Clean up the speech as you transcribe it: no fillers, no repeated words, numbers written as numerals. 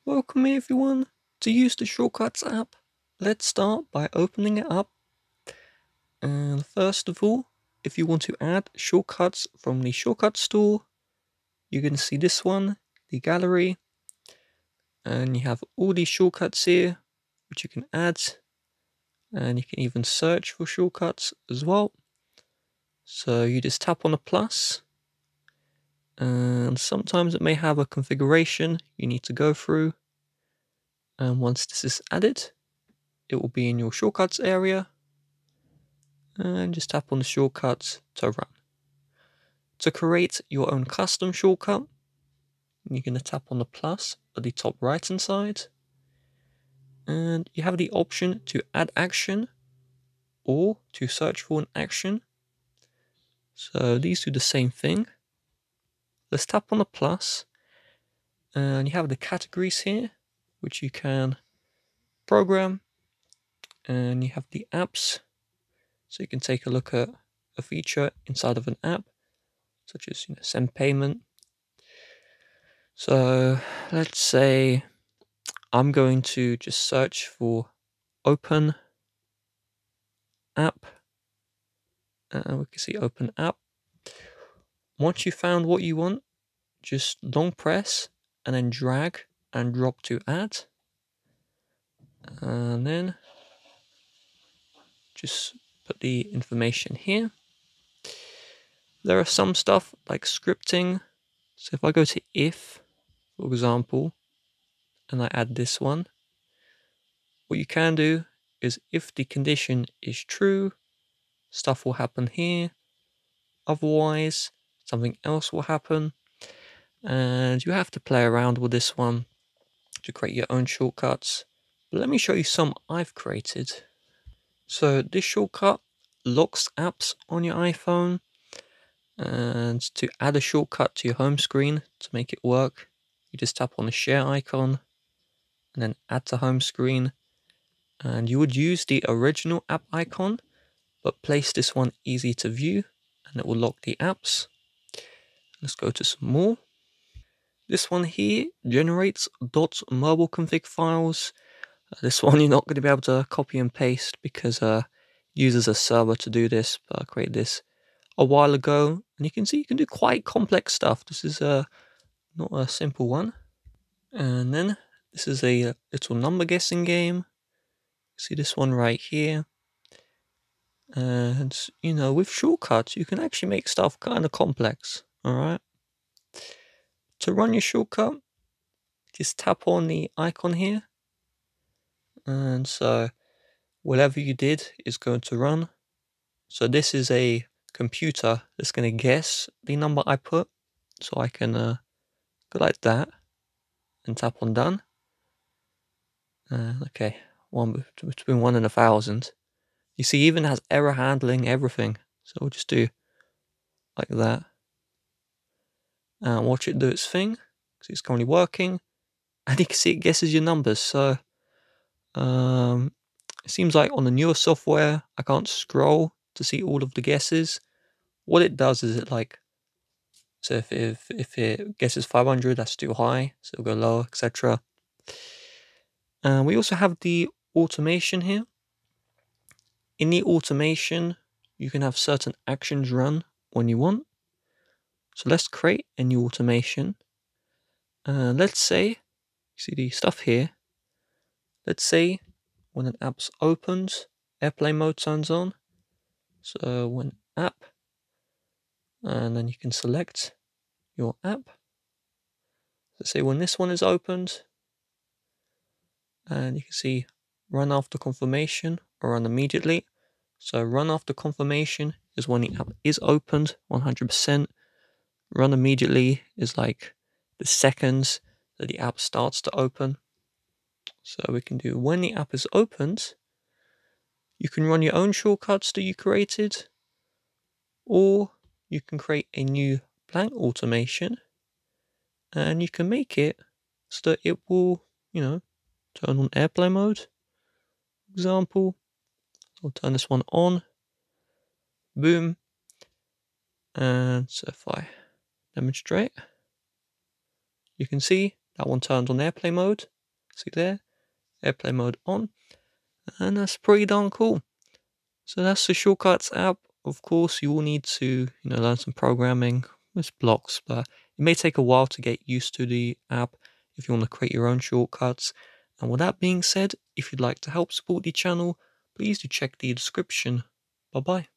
Welcome everyone. To use the Shortcuts app, let's start by opening it up. And first of all, if you want to add shortcuts from the shortcut store, you're going to see this one, the gallery. And you have all these shortcuts here, which you can add. And you can even search for shortcuts as well. So you just tap on the plus. And sometimes it may have a configuration you need to go through. And once this is added, it will be in your shortcuts area. And just tap on the shortcuts to run. To create your own custom shortcut, you're going to tap on the plus at the top right hand side. And you have the option to add action or to search for an action. So these do the same thing. Let's tap on the plus. And you have the categories here, which you can program. And you have the apps. So you can take a look at a feature inside of an app, such as send payment. So let's say I'm going to just search for open app. And we can see open app. Once you found what you want, just long press and then drag and drop to add. And then just put the information here. There are some stuff like scripting. So if I go to if, for example, and I add this one, what you can do is if the condition is true, stuff will happen here. Otherwise, something else will happen. And you have to play around with this one to create your own shortcuts. But let me show you some I've created. So this shortcut locks apps on your iPhone. And to add a shortcut to your home screen to make it work, you just tap on the share icon and then add to home screen. And you would use the original app icon, but place this one easy to view and it will lock the apps. Let's go to some more. This one here generates .mobile config files. This one you're not going to be able to copy and paste because uses a server to do this, but I created this a while ago. And you can see you can do quite complex stuff. This is not a simple one. And then this is a little number guessing game. See this one right here. And, with shortcuts, you can actually make stuff kind of complex. All right. To run your shortcut, just tap on the icon here. And so whatever you did is going to run. So this is a computer that's going to guess the number I put. So I can go like that and tap on done. Okay, one between 1 and 1,000. You see, even has error handling, everything. So we'll just do like that. And watch it do its thing, because it's currently working. And you can see it guesses your numbers. So it seems like on the newer software, I can't scroll to see all of the guesses. What it does is so if it guesses 500, that's too high, so it'll go lower, etc. And we also have the automation here. In the automation, you can have certain actions run when you want. So let's create a new automation. Let's say, you see the stuff here. Let's say when an app's opened, airplane mode turns on. So when app, and then you can select your app. Let's say when this one is opened, and you can see run after confirmation or run immediately. So run after confirmation is when the app is opened 100%. Run immediately is like the seconds that the app starts to open. So we can do when the app is opened, you can run your own shortcuts that you created, or you can create a new blank automation and you can make it so that it will, turn on airplane mode. For example, I'll turn this one on. Boom. And so if I demonstrate, you can see That one turned on airplane mode. See there? Airplane mode on. And that's pretty darn cool. So that's the Shortcuts app. Of course, you will need to learn some programming with blocks, but it may take a while to get used to the app if you want to create your own shortcuts. And with that being said, if you'd like to help support the channel, please do check the description. Bye bye.